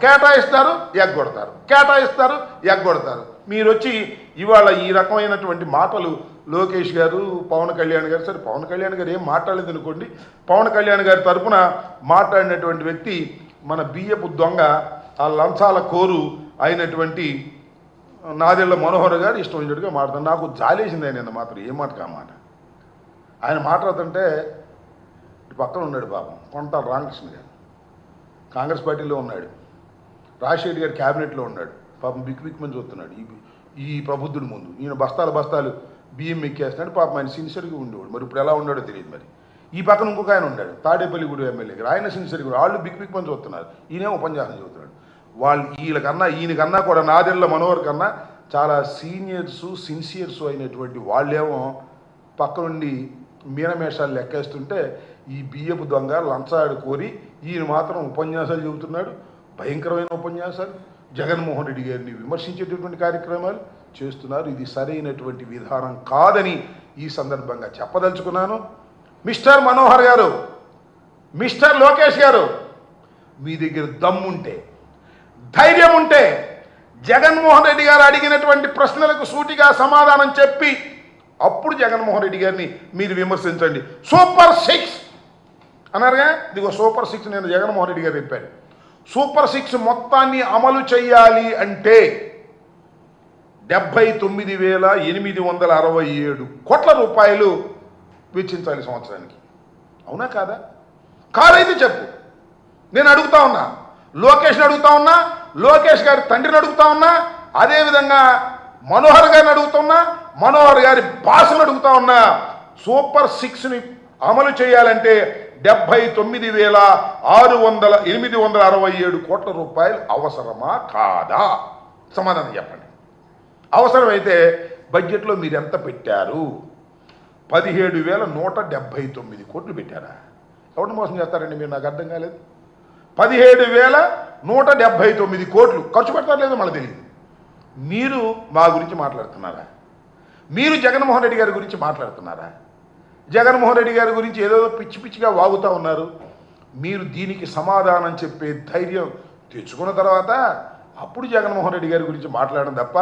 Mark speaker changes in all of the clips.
Speaker 1: కేటాయిస్తారు ఎగ్గొడతారు, కేటాయిస్తారు ఎగ్గొడతారు. మీరు వచ్చి ఇవాళ ఈ రకమైనటువంటి మాటలు లోకేష్ గారు, పవన్ కళ్యాణ్ గారు, సరే పవన్ కళ్యాణ్ గారు ఏం మాట్లాడలేదు అనుకోండి, పవన్ కళ్యాణ్ గారి తరఫున మాట్లాడినటువంటి వ్యక్తి మన బియ్యపు దొంగ, ఆ లంచాల కోరు అయినటువంటి నాదెళ్ల మనోహర్ గారు ఇష్టం వచ్చినట్టుగా మాట్లాడుతాను. నాకు జాలేసింది ఆయన మాత్రం ఏ మాట మాట ఆయన మాట్లాడుతుంటే పక్కన ఉన్నాడు పాపం కొంటారు రామకృష్ణ గారు, కాంగ్రెస్ పార్టీలో ఉన్నాడు, రాజశేఖర్ గారి క్యాబినెట్లో ఉన్నాడు, పాపం బిక్మని చూస్తున్నాడు ఈ ప్రబుద్ధుడి ముందు. ఈయన బస్తాలు బియ్యం ఎక్కేస్తున్నాడు, పాపం ఆయన సిన్సియర్గా ఉండేవాడు. మరి ఇప్పుడు ఎలా ఉన్నాడో తెలియదు. మరి ఈ పక్కన ఇంకొక ఆయన ఉన్నాడు తాడేపల్లిగూడ ఎమ్మెల్యే గారు, ఆయన సిన్సియర్గా వాళ్ళు బిక్మని చూస్తున్నారు, ఈయనే ఉపన్యాసం చదువుతున్నాడు. వాళ్ళు ఈయనకన్నా కూడా నాదెళ్ల మనోహర్ కన్నా చాలా సిన్సియర్స్ అయినటువంటి వాళ్ళేమో పక్క నుండి మీనమేషాలు లెక్కేస్తుంటే ఈ బియ్యపు దొంగ లంచాడు కోరి ఈయన మాత్రం ఉపన్యాసాలు చెబుతున్నాడు, భయంకరమైన ఉపన్యాసాలు, జగన్మోహన్ రెడ్డి గారిని విమర్శించేటటువంటి కార్యక్రమాలు చేస్తున్నారు. ఇది సరైనటువంటి విధానం కాదని ఈ సందర్భంగా చెప్పదలుచుకున్నాను. మిస్టర్ మనోహర్ గారు, మిస్టర్ లోకేష్ గారు, మీ దగ్గర దమ్ముంటే, ధైర్యం ఉంటే జగన్మోహన్ రెడ్డి గారు అడిగినటువంటి ప్రశ్నలకు సూటిగా సమాధానం చెప్పి అప్పుడు జగన్మోహన్ రెడ్డి గారిని మీరు విమర్శించండి. సూపర్ 6 అన్నారుగా, ఇదిగో సూపర్ 6 నేను జగన్మోహన్ రెడ్డి గారు చెప్పాను. సూపర్ 6 మొత్తాన్ని అమలు చేయాలి అంటే 79,867 కోట్ల రూపాయలు వెచ్చించాలి సంవత్సరానికి. అవునా కాదా? కాదైతే చెప్పు. నేను అడుగుతా ఉన్నా, లోకేష్ని అడుగుతా ఉన్నా, లోకేష్ గారి తండ్రిని అడుగుతా ఉన్నా, అదేవిధంగా మనోహర్ గారిని అడుగుతున్నా, మనోహర్ గారి బాసును అడుగుతా ఉన్నా. సూపర్ 6ని అమలు చేయాలంటే 79,867 కోట్ల రూపాయలు అవసరమా కాదా? సమాధానం చెప్పండి. అవసరమైతే బడ్జెట్లో మీరు ఎంత పెట్టారు? 17,179 కోట్లు పెట్టారా? ఎవరిని మోసం చేస్తారండి మీరు? నాకు అర్థం కాలేదు. 17,179 కోట్లు ఖర్చు పెడతారు లేదో మనకు తెలియదు. మీరు మా గురించి మాట్లాడుతున్నారా? మీరు జగన్మోహన్ రెడ్డి గారి గురించి మాట్లాడుతున్నారా? జగన్మోహన్ రెడ్డి గారి గురించి ఏదో పిచ్చి పిచ్చిగా వాగుతూ ఉన్నారు. మీరు దీనికి సమాధానం చెప్పే ధైర్యం తెచ్చుకున్న తర్వాత అప్పుడు జగన్మోహన్ రెడ్డి గారి గురించి మాట్లాడడం తప్ప,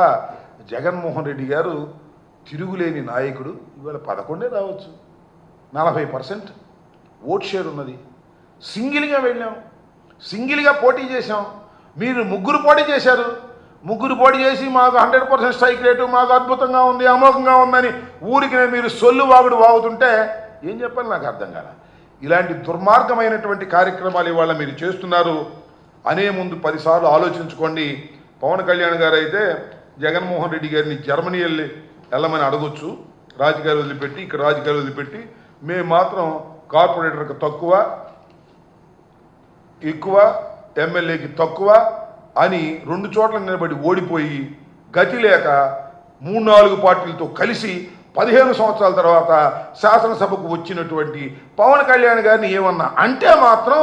Speaker 1: జగన్మోహన్ రెడ్డి గారు తిరుగులేని నాయకుడు. ఇవాళ 11 రావచ్చు, 40% ఓట్ షేర్ ఉన్నది. సింగిల్గా వెళ్ళాం, సింగిల్గా పోటీ చేశాం. మీరు 3 పోటీ చేశారు. 3 పోటీ చేసి మాకు 100% స్ట్రైక్ రేటు, మాకు అద్భుతంగా ఉంది, అమోఘంగా ఉందని ఊరికి మీరు సొల్లు వాగుడు వాగుతుంటే ఏం చెప్పాలి నాకు అర్థం కాల. ఇలాంటి దుర్మార్గమైనటువంటి కార్యక్రమాలు ఇవాళ మీరు చేస్తున్నారు. అనే ముందు 10 సార్లు ఆలోచించుకోండి. పవన్ కళ్యాణ్ గారు అయితే జగన్మోహన్ రెడ్డి గారిని జర్మనీ వెళ్ళమని అడగొచ్చు, రాజకీయాలు వదిలిపెట్టి, ఇక్కడ రాజకీయాలు వదిలిపెట్టి. మేము మాత్రం కార్పొరేటర్కి తక్కువ, ఎక్కువ, ఎమ్మెల్యేకి తక్కువ అని 2 చోట్ల నిలబడి ఓడిపోయి గతి లేక 3-4 పార్టీలతో కలిసి 15 సంవత్సరాల తర్వాత శాసనసభకు వచ్చినటువంటి పవన్ కళ్యాణ్ గారిని ఏమన్నా అంటే మాత్రం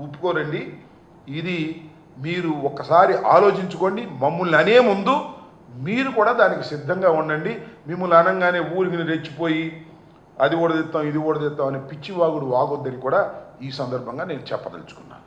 Speaker 1: ఒప్పుకోరండి. ఇది మీరు ఒక్కసారి ఆలోచించుకోండి. మమ్మల్ని అనే ముందు మీరు కూడా దానికి సిద్ధంగా ఉండండి. మిమ్మల్ని అనగానే ఊరికి రెచ్చిపోయి అది ఓడదిస్తాం ఇది ఓడదిస్తాం అని పిచ్చివాగుడు వాగొద్దని కూడా ఈ సందర్భంగా నేను చెప్పదలుచుకున్నాను.